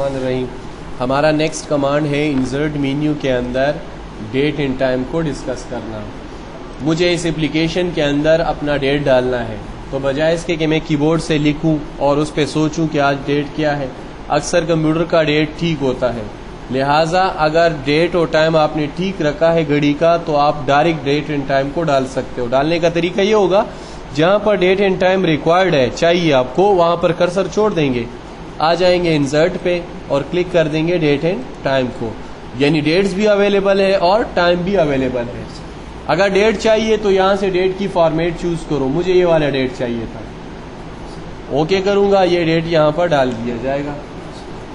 الرحمن الرحیم. ہمارا نیکسٹ کمانڈ ہے انسرٹ مینیو کے اندر ڈیٹ اینڈ ٹائم کو ڈسکس کرنا. مجھے اس اپلیکیشن کے اندر اپنا ڈیٹ ڈالنا ہے، تو بجائے اس کے کہ میں کی بورڈ سے لکھوں اور اس پہ سوچوں کہ آج ڈیٹ کیا ہے، اکثر کمپیوٹر کا ڈیٹ ٹھیک ہوتا ہے. لہٰذا اگر ڈیٹ اور ٹائم آپ نے ٹھیک رکھا ہے گھڑی کا، تو آپ ڈائریکٹ ڈیٹ اینڈ ٹائم کو ڈال سکتے ہو. ڈالنے کا طریقہ یہ ہوگا، جہاں پر ڈیٹ اینڈ ٹائم ریکوائرڈ ہے، چاہیے آپ کو، وہاں پر کرسر چھوڑ دیں گے، آ جائیں گے انسرٹ پہ اور کلک کر دیں گے ڈیٹ اینڈ ٹائم کو. یعنی ڈیٹس بھی اویلیبل ہے اور ٹائم بھی اویلیبل ہے. اگر ڈیٹ چاہیے تو یہاں سے ڈیٹ کی فارمیٹ چوز کرو. مجھے یہ والا ڈیٹ چاہیے تھا، اوکے کروں گا، یہ ڈیٹ یہاں پر ڈال دیا جائے گا.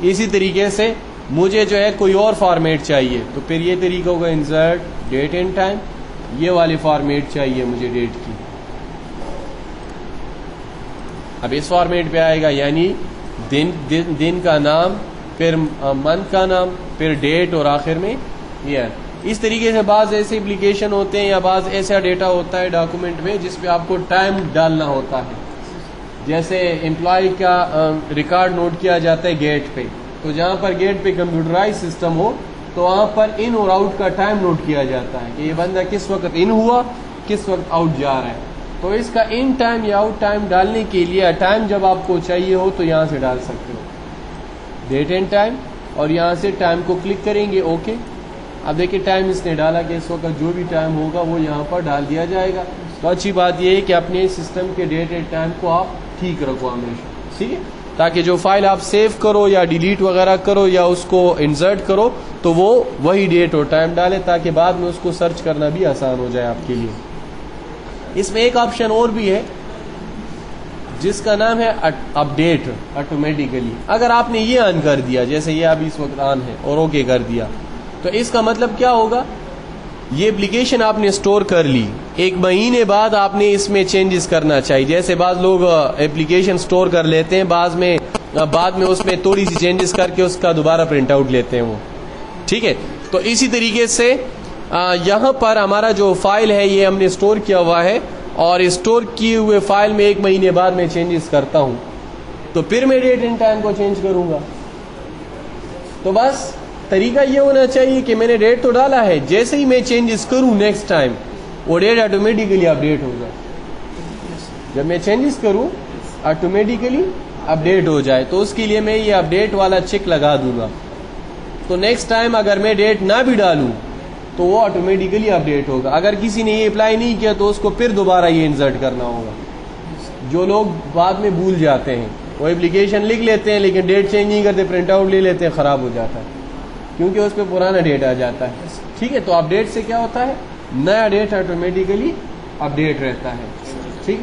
اسی طریقے سے مجھے جو ہے کوئی اور فارمیٹ چاہیے، تو پھر یہ طریقہ ہوگا انسرٹ ڈیٹ اینڈ ٹائم، یہ والی فارمیٹ چاہیے مجھے ڈیٹ کی. اب اس فارمیٹ پہ آئے گا، یعنی دن کا نام، پھر منتھ کا نام، پھر ڈیٹ اور آخر میں ایئر. اس طریقے سے بعض ایسے اپلیکیشن ہوتے ہیں یا بعض ایسا ڈیٹا ہوتا ہے ڈاکومنٹ میں جس پہ آپ کو ٹائم ڈالنا ہوتا ہے. جیسے امپلائی کا ریکارڈ نوٹ کیا جاتا ہے گیٹ پہ، تو جہاں پر گیٹ پہ کمپیوٹرائز سسٹم ہو تو وہاں پر ان اور آؤٹ کا ٹائم نوٹ کیا جاتا ہے کہ یہ بندہ کس وقت ان ہوا، کس وقت آؤٹ جا رہا ہے. تو اس کا ان ٹائم یا آؤٹ ٹائم ڈالنے کے لیے ٹائم جب آپ کو چاہیے ہو تو یہاں سے ڈال سکتے ہو ڈیٹ اینڈ ٹائم، اور یہاں سے ٹائم کو کلک کریں گے، اوکے. اب دیکھیں ٹائم اس نے ڈالا کہ اس وقت جو بھی ٹائم ہوگا وہ یہاں پر ڈال دیا جائے گا. تو اچھی بات یہ ہے کہ اپنے سسٹم کے ڈیٹ اینڈ ٹائم کو آپ ٹھیک رکھو ہمیشہ، ٹھیک ہے، تاکہ جو فائل آپ سیو کرو یا ڈیلیٹ وغیرہ کرو یا اس کو انسرٹ کرو تو وہ وہی ڈیٹ اور ٹائم ڈالے، تاکہ بعد میں اس کو سرچ کرنا بھی آسان ہو جائے آپ کے لیے. اس میں ایک آپشن اور بھی ہے جس کا نام ہے اپڈیٹ آٹومیٹیکلی. اگر آپ نے یہ آن کر دیا، جیسے یہ ابھی اس وقت آن ہے، اور اوکے کر دیا، تو اس کا مطلب کیا ہوگا، یہ اپلیکیشن آپ نے سٹور کر لی، ایک مہینے بعد آپ نے اس میں چینجز کرنا چاہیے. جیسے بعض لوگ اپلیکیشن سٹور کر لیتے ہیں، بعد میں اس میں تھوڑی سی چینجز کر کے اس کا دوبارہ پرنٹ آؤٹ لیتے ہیں وہ، ٹھیک ہے. تو اسی طریقے سے یہاں پر ہمارا جو فائل ہے یہ ہم نے سٹور کیا ہوا ہے، اور اسٹور کیے ہوئے فائل میں ایک مہینے بعد میں چینجز کرتا ہوں، تو پھر میں ڈیٹ اینڈ ٹائم کو چینج کروں گا. تو بس طریقہ یہ ہونا چاہیے کہ میں نے ڈیٹ تو ڈالا ہے، جیسے ہی میں چینجز کروں نیکسٹ ٹائم وہ ڈیٹ آٹومیٹیکلی اپڈیٹ ہو جائے. جب میں چینجز کروں آٹومیٹیکلی اپڈیٹ ہو جائے، تو اس کے لیے میں یہ اپڈیٹ والا چیک لگا دوں گا. تو نیکسٹ ٹائم اگر میں ڈیٹ نہ بھی ڈالوں تو وہ آٹومیٹیکلی اپڈیٹ ہوگا. اگر کسی نے یہ اپلائی نہیں کیا تو اس کو پھر دوبارہ یہ انسرٹ کرنا ہوگا. جو لوگ بعد میں بھول جاتے ہیں، وہ اپلیکیشن لکھ لیتے ہیں لیکن ڈیٹ چینج نہیں کرتے، پرنٹ آؤٹ لے لیتے ہیں، خراب ہو جاتا ہے کیونکہ اس پہ پرانا ڈیٹ آ جاتا ہے. ٹھیک ہے، تو اپڈیٹ سے کیا ہوتا ہے، نیا ڈیٹ آٹومیٹیکلی اپڈیٹ رہتا ہے. ٹھیک،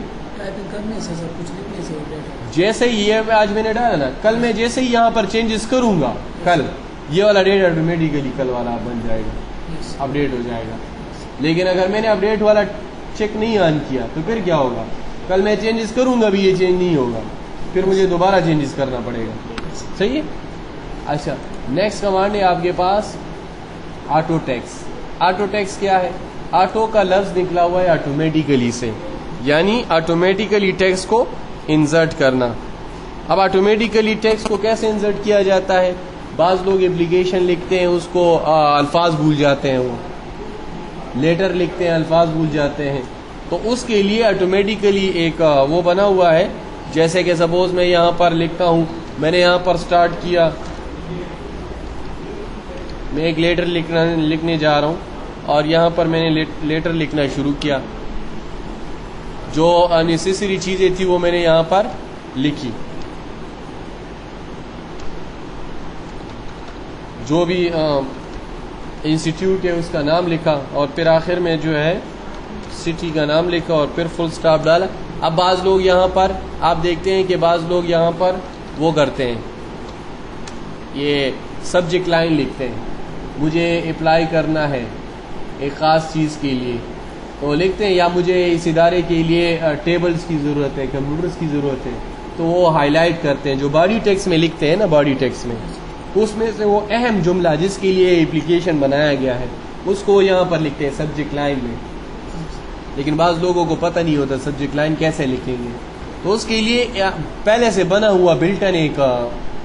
جیسے ہی یہ آج میں نے ڈالا نا، کل میں جیسے ہی یہاں پر چینجز کروں گا، کل یہ والا ڈیٹ آٹومیٹیکلی کل والا بن جائے گا، اپڈیٹ ہو جائے گا. لیکن اگر میں نے اپڈیٹ والا چیک نہیں آن کیا تو پھر کیا ہوگا، کل میں چینجز کروں گا بھی یہ چینج نہیں ہوگا، پھر مجھے دوبارہ چینجز کرنا پڑے گا. صحیح ہے. اچھا، نیکسٹ کمانڈ ہے آپ کے پاس آٹو ٹیکس. آٹو ٹیکس کیا ہے، آٹو کا لفظ نکلا ہوا ہے آٹومیٹیکلی سے، یعنی آٹومیٹیکلی ٹیکس کو انسرٹ کرنا. اب آٹومیٹیکلی ٹیکس کو کیسے انسرٹ کیا جاتا ہے، بعض لوگ اپلیکیشن لکھتے ہیں اس کو الفاظ بھول جاتے ہیں، وہ لیٹر لکھتے ہیں الفاظ بھول جاتے ہیں، تو اس کے لیے آٹومیٹیکلی ایک وہ بنا ہوا ہے. جیسے کہ سپوز میں یہاں پر لکھتا ہوں، میں نے یہاں پر سٹارٹ کیا، میں ایک لیٹر لکھنے جا رہا ہوں اور یہاں پر میں نے لیٹر لکھنا شروع کیا. جو انیسیسری چیزیں تھی وہ میں نے یہاں پر لکھی، جو بھی انسٹیٹیوٹ ہے اس کا نام لکھا، اور پھر آخر میں جو ہے سٹی کا نام لکھا اور پھر فل سٹاپ ڈالا. اب بعض لوگ یہاں پر آپ دیکھتے ہیں کہ بعض لوگ یہاں پر وہ کرتے ہیں، یہ سبجیکٹ لائن لکھتے ہیں، مجھے اپلائی کرنا ہے ایک خاص چیز کے لیے، تو لکھتے ہیں یا مجھے اس ادارے کے لیے ٹیبلز کی ضرورت ہے، کمپیوٹرز کی ضرورت ہے، تو وہ ہائی لائٹ کرتے ہیں. جو باڈی ٹیکسٹ میں لکھتے ہیں نا، باڈی ٹیکسٹ میں اس میں سے وہ اہم جملہ جس کے لیے اپلیکیشن بنایا گیا ہے اس کو یہاں پر لکھتے ہیں سبجیکٹ لائن میں. لیکن بعض لوگوں کو پتہ نہیں ہوتا سبجیکٹ لائن کیسے لکھیں گے، تو اس کے لیے پہلے سے بنا ہوا بلٹن ایک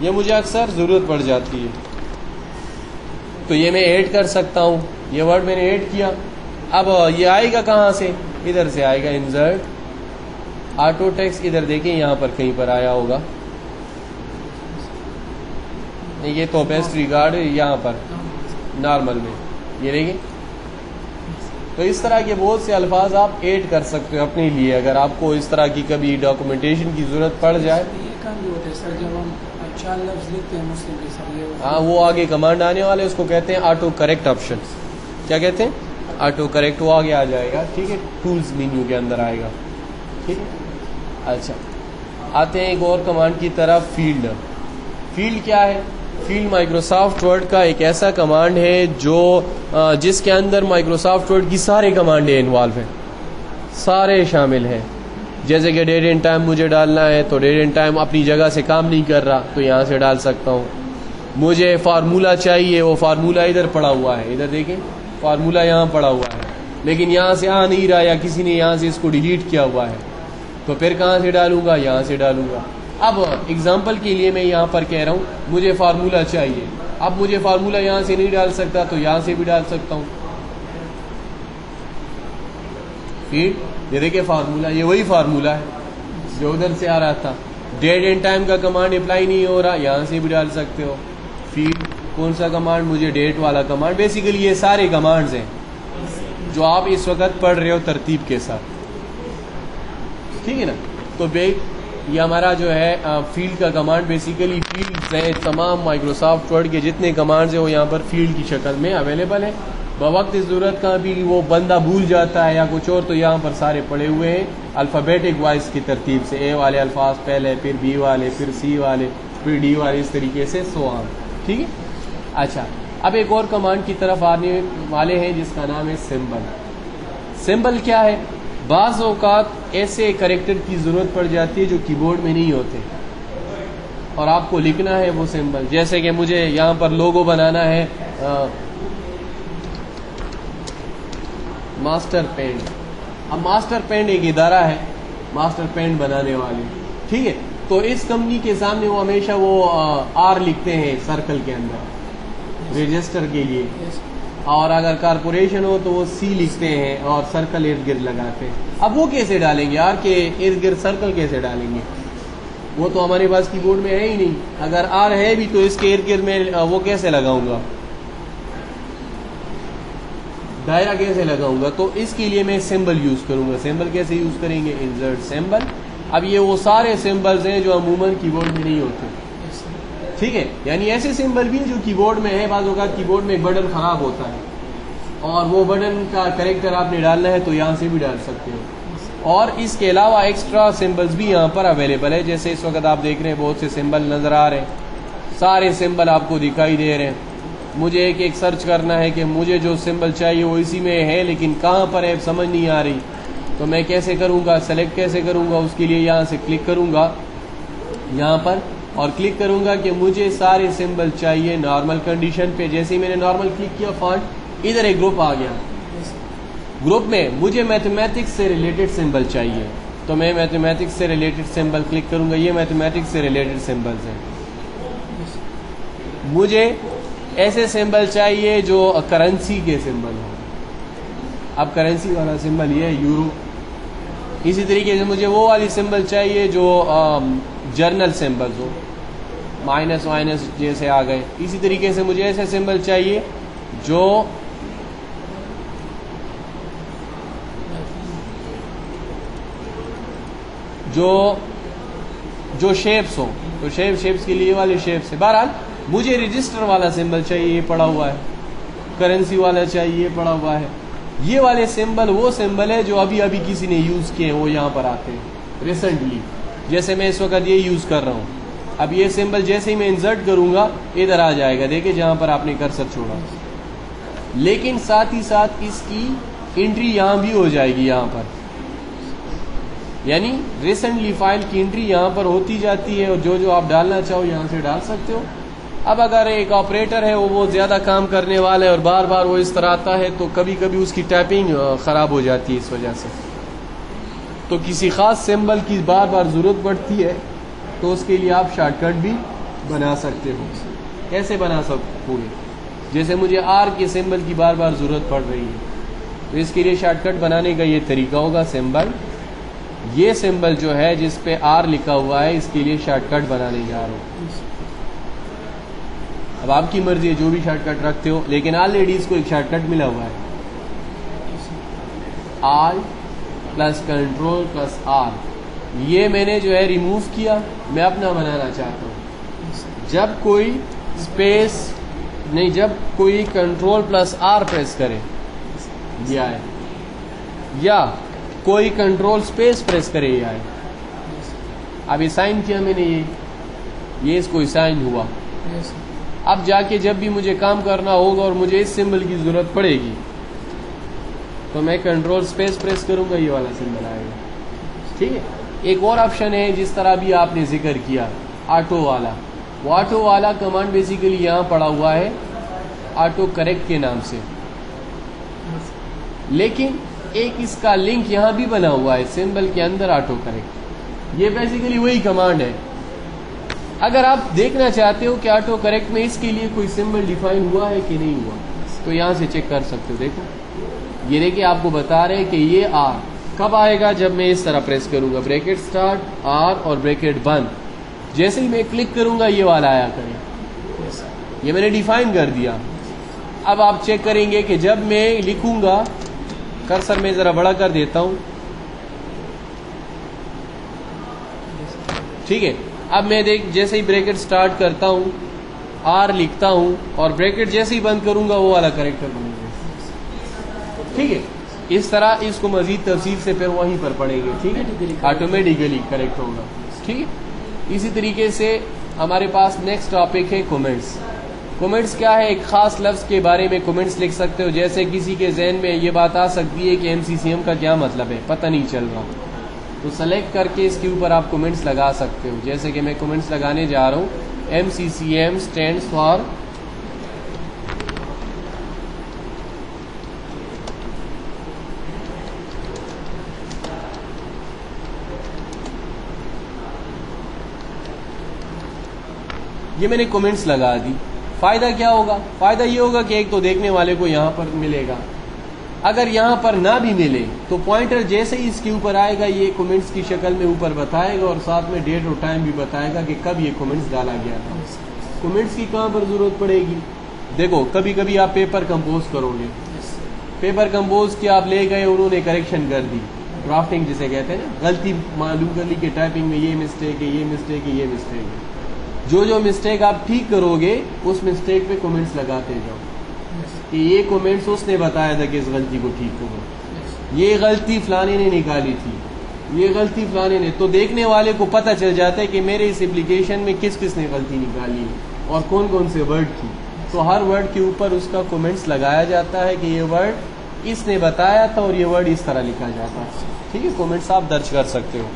یہ مجھے اکثر ضرورت پڑ جاتی ہے. تو یہ میں ایڈ کر سکتا ہوں. یہ ورڈ میں نے ایڈ کیا. اب یہ آئے گا کہاں سے؟ ادھر سے آئے گا انسرٹ آٹو ٹیکسٹ. ادھر دیکھیں یہاں پر کہیں پر آیا ہوگا. یہ تو بیسٹ ریگارڈ یہاں پر نارمل میں یہ دیکھیں. تو اس طرح کے بہت سے الفاظ آپ ایڈ کر سکتے ہو اپنے لیے اگر آپ کو اس طرح کی کبھی ڈاکومنٹیشن کی ضرورت پڑ جائے. ہاں وہ آگے کمانڈ آنے والے اس کو کہتے ہیں آٹو کریکٹ آپشن. کیا کہتے ہیں؟ Auto correct. وہ آگے آ جائے گا. ٹھیک ہے، ٹولز مینیو کے اندر آئے گا. ٹھیک ہے. اچھا آتے ہیں ایک اور کمانڈ کی طرف. فیلڈ. فیلڈ کیا ہے؟ فیلڈ مائکروسافٹ ورڈ کا ایک ایسا کمانڈ ہے جو جس کے اندر مائکروسافٹ ورڈ کی سارے کمانڈیں انوالو ہیں، سارے شامل ہیں. جیسے کہ ڈیٹ اینڈ ٹائم مجھے ڈالنا ہے تو ڈیٹ اینڈ ٹائم اپنی جگہ سے کام نہیں کر رہا تو یہاں سے ڈال سکتا ہوں. مجھے فارمولا چاہیے، وہ فارمولا ادھر پڑا ہوا ہے. ادھر دیکھیں فارمولا یہاں پڑا ہوا ہے لیکن یہاں سے آ نہیں رہا یا کسی نے یہاں سے اس کو ڈیلیٹ کیا ہوا ہے. تو پھر کہاں سے ڈالوں گا؟ یہاں سے ڈالوں گا. اب اگزامپل کے لیے میں یہاں پر کہہ رہا ہوں مجھے فارمولا چاہیے. اب مجھے فارمولا یہاں سے نہیں ڈال سکتا تو یہاں سے بھی ڈال سکتا ہوں. فیلڈ یہ دیکھیں فارمولا، یہ وہی فارمولا ہے جو ادھر سے آ رہا تھا. ڈیٹ اینڈ ٹائم کا کمانڈ اپلائی نہیں ہو رہا، یہاں سے بھی ڈال سکتے ہو. فیلڈ کون سا کمانڈ؟ مجھے ڈیٹ والا کمانڈ. بیسیکلی یہ سارے کمانڈز ہیں جو آپ اس وقت پڑھ رہے ہو ترتیب کے ساتھ. ٹھیک ہے نا. تو یہ ہمارا جو ہے فیلڈ کا کمانڈ بیسیکلی فیلڈز ہیں. تمام مائکروسافٹ ورڈ کے جتنے کمانڈز ہیں وہ یہاں پر فیلڈ کی شکل میں اویلیبل ہیں. بوقت ضرورت کا بھی وہ بندہ بھول جاتا ہے یا کچھ اور تو یہاں پر سارے پڑے ہوئے ہیں الفابیٹک وائز کی ترتیب سے. اے والے الفاظ پہلے، پھر بی والے، پھر سی والے، پھر ڈی والے، اس طریقے سے سو آن. ٹھیک ہے. اچھا اب ایک اور کمانڈ کی طرف آنے والے ہیں جس کا نام ہے سمبل. سمبل کیا ہے؟ بعض اوقات ایسے کریکٹر کی ضرورت پڑ جاتی ہے جو کی بورڈ میں نہیں ہوتے اور آپ کو لکھنا ہے وہ سمبل. جیسے کہ مجھے یہاں پر لوگو بنانا ہے ماسٹر پینٹ. اب ماسٹر پینٹ ایک ادارہ ہے ماسٹر پینٹ بنانے والے. ٹھیک ہے. تو اس کمپنی کے سامنے وہ ہمیشہ وہ آر لکھتے ہیں سرکل کے اندر رجسٹر کے لیے، اور اگر کارپوریشن ہو تو وہ سی لکھتے ہیں اور سرکل ارد گرد لگاتے ہیں. اب وہ کیسے ڈالیں گے؟ آر کے ارد گرد سرکل کیسے ڈالیں گے؟ وہ تو ہمارے پاس کی بورڈ میں ہے ہی نہیں. اگر آر ہے بھی تو اس کے ارد گرد میں وہ کیسے لگاؤں گا؟ دائرہ کیسے لگاؤں گا؟ تو اس کے لیے میں سمبل یوز کروں گا. سمبل کیسے یوز کریں گے؟ Insert symbol. اب یہ وہ سارے سمبلز ہیں جو عموماً کی بورڈ میں نہیں ہوتے. ٹھیک ہے. یعنی ایسے سمبل بھی جو کی بورڈ میں ہے. بعض اوقات کی بورڈ میں ایک بٹن خراب ہوتا ہے اور وہ بٹن کا کریکٹر آپ نے ڈالنا ہے تو یہاں سے بھی ڈال سکتے ہو. اور اس کے علاوہ ایکسٹرا سمبلز بھی یہاں پر اویلیبل ہے. جیسے اس وقت آپ دیکھ رہے ہیں بہت سے سمبل نظر آ رہے ہیں، سارے سمبل آپ کو دکھائی دے رہے ہیں. مجھے ایک سرچ کرنا ہے کہ مجھے جو سمبل چاہیے وہ اسی میں ہے لیکن کہاں پر ہے سمجھ نہیں آ رہی. تو میں کیسے کروں گا؟ سلیکٹ کیسے کروں گا؟ اس کے لیے یہاں سے کلک کروں گا یہاں پر اور کلک کروں گا کہ مجھے سارے سمبل چاہیے نارمل کنڈیشن پہ. جیسے ہی میں نے نارمل کلک کیا فونٹ ادھر ایک گروپ آ گیا. گروپ میں مجھے میتھمیٹکس سے ریلیٹڈ سمبل چاہیے تو میں میتھمیٹکس سے ریلیٹڈ سمبل کلک کروں گا. یہ میتھمیٹکس سے ریلیٹڈ سمبلز ہیں. مجھے ایسے سمبل چاہیے جو کرنسی کے سمبل ہوں. اب کرنسی والا سمبل یہ ہے یورو. اسی طریقے سے مجھے وہ والی سمبل چاہیے جو جرنل سمبلز ہو، مائنس وائنس جیسے آ گئے. اسی طریقے سے مجھے ایسے سمبل چاہیے جو شیپس ہوں. تو شیپس کے لیے والے شیپس ہے. بہرحال مجھے رجسٹر والا سمبل چاہیے، یہ پڑا ہوا ہے. کرنسی والا چاہیے، یہ پڑا ہوا ہے. یہ والے سمبل وہ سمبل ہے جو ابھی کسی نے یوز کیے ہیں، وہ یہاں پر آتے ہیں ریسنٹلی. جیسے میں اس وقت یہ یوز کر رہا ہوں. اب یہ سمبل جیسے ہی میں انسرٹ کروں گا ادھر آ جائے گا. دیکھیں جہاں پر آپ نے کرسر چھوڑا. لیکن ساتھ ہی ساتھ اس کی انٹری یہاں بھی ہو جائے گی یہاں پر. یعنی ریسنٹلی فائل کی انٹری یہاں پر ہوتی جاتی ہے اور جو آپ ڈالنا چاہو یہاں سے ڈال سکتے ہو. اب اگر ایک آپریٹر ہے وہ بہت زیادہ کام کرنے والا ہے اور بار بار وہ اس طرح آتا ہے تو کبھی کبھی اس کی ٹائپنگ خراب ہو جاتی ہے اس وجہ سے. تو کسی خاص سمبل کی بار بار ضرورت پڑتی ہے تو اس کے لیے آپ شارٹ کٹ بھی بنا سکتے ہو. کیسے بنا سکو گے؟ جیسے مجھے آر کے سمبل کی بار بار ضرورت پڑ رہی ہے تو اس کے لیے شارٹ کٹ بنانے کا یہ طریقہ ہوگا. سمبل، یہ سمبل جو ہے جس پہ آر لکھا ہوا ہے اس کے لیے شارٹ کٹ بنانے جا رہا ہوں. اب آپ کی مرضی ہے جو بھی شارٹ کٹ رکھتے ہو، لیکن آلریڈی اس کو ایک شارٹ کٹ ملا ہوا ہے. Alt plus control plus R, یہ میں نے جو ہے ریموو کیا، میں اپنا بنانا چاہتا ہوں. جب کوئی اسپیس نہیں، جب کوئی کنٹرول پلس آر پریس کرے یہ آئے، یا کوئی کنٹرول اسپیس پریس کرے یہ آئے. اب یہ سائن کیا میں نے، یہ اس کو سائن ہوا. اب جا کے جب بھی مجھے کام کرنا ہوگا اور مجھے اس سمبل کی ضرورت پڑے گی تو میں کنٹرول اسپیس پریس کروں گا، یہ والا سمبل آئے گا. ٹھیک ہے. ایک اور آپشن ہے جس طرح بھی آپ نے ذکر کیا، آٹو والا. وہ آٹو والا کمانڈ بیسیکلی یہاں پڑا ہوا ہے آٹو کریکٹ کے نام سے، لیکن ایک اس کا لنک یہاں بھی بنا ہوا ہے سمبل کے اندر آٹو کریکٹ. یہ بیسیکلی وہی کمانڈ ہے. اگر آپ دیکھنا چاہتے ہو کہ آٹو کریکٹ میں اس کے لیے کوئی سمبل ڈیفائن ہوا ہے کہ نہیں ہوا تو یہاں سے چیک کر سکتے ہو. دیکھو یہ دیکھیں آپ کو بتا رہے ہیں کہ یہ آر کب آئے گا، جب میں اس طرح پریس کروں گا بریکٹ سٹارٹ آر اور بریکٹ بند. جیسے ہی میں کلک کروں گا یہ والا آیا کرے، یہ میں نے ڈیفائن کر دیا. اب آپ چیک کریں گے کہ جب میں لکھوں گا، کرسر میں ذرا بڑا کر دیتا ہوں، ٹھیک ہے. اب میں جیسے ہی بریکٹ سٹارٹ کرتا ہوں آر لکھتا ہوں اور بریکٹ جیسے ہی بند کروں گا وہ والا کریکٹر بنے گا. ٹھیک ہے. اس طرح اس کو مزید تفصیل سے پھر وہیں پر پڑھیں گے. ٹھیک ہے، آٹومیٹیکلی کریکٹ ہوگا. ٹھیک ہے. اسی طریقے سے ہمارے پاس نیکسٹ ٹاپک ہے کومنٹس. کومنٹس کیا ہے؟ ایک خاص لفظ کے بارے میں کومنٹس لکھ سکتے ہو. جیسے کسی کے ذہن میں یہ بات آ سکتی ہے کہ MCCM کا کیا مطلب ہے، پتہ نہیں چل رہا، تو سلیکٹ کر کے اس کے اوپر آپ کومنٹس لگا سکتے ہو. جیسے کہ میں کومنٹس لگانے جا رہا ہوں، MCCM اسٹینڈس فار یہ میں نے کومنٹس لگا دی. فائدہ کیا ہوگا؟ فائدہ یہ ہوگا کہ ایک تو دیکھنے والے کو یہاں پر ملے گا. اگر یہاں پر نہ بھی ملے تو پوائنٹر جیسے ہی اس کے اوپر آئے گا یہ کومنٹس کی شکل میں اوپر بتائے گا اور ساتھ میں ڈیٹ اور ٹائم بھی بتائے گا کہ کب یہ کومنٹس ڈالا گیا تھا. کومنٹس کی کہاں پر ضرورت پڑے گی؟ دیکھو کبھی کبھی آپ پیپر کمپوز کرو گے، پیپر کمپوز کیا آپ لے گئے، انہوں نے کریکشن کر دی، ڈرافٹنگ جسے کہتے ہیں نا، غلطی معلوم کر لی کہ ٹائپنگ میں یہ مسٹیک ہے، یہ مسٹیک ہے، یہ مسٹیک ہے. جو مسٹیک آپ ٹھیک کرو گے اس مسٹیک پہ کومنٹس لگاتے جاؤ کہ یہ کومنٹس اس نے بتایا تھا کہ اس غلطی کو ٹھیک کرو، یہ غلطی فلانے نے نکالی تھی، یہ غلطی فلانے نے. تو دیکھنے والے کو پتہ چل جاتا ہے کہ میرے اس اپلیکیشن میں کس کس نے غلطی نکالی ہے اور کون کون سے ورڈ کی. تو ہر ورڈ کے اوپر اس کا کومنٹس لگایا جاتا ہے کہ یہ ورڈ اس نے بتایا تھا اور یہ ورڈ اس طرح لکھا جاتا ہے. ٹھیک ہے. کومنٹس آپ درج کر سکتے ہو.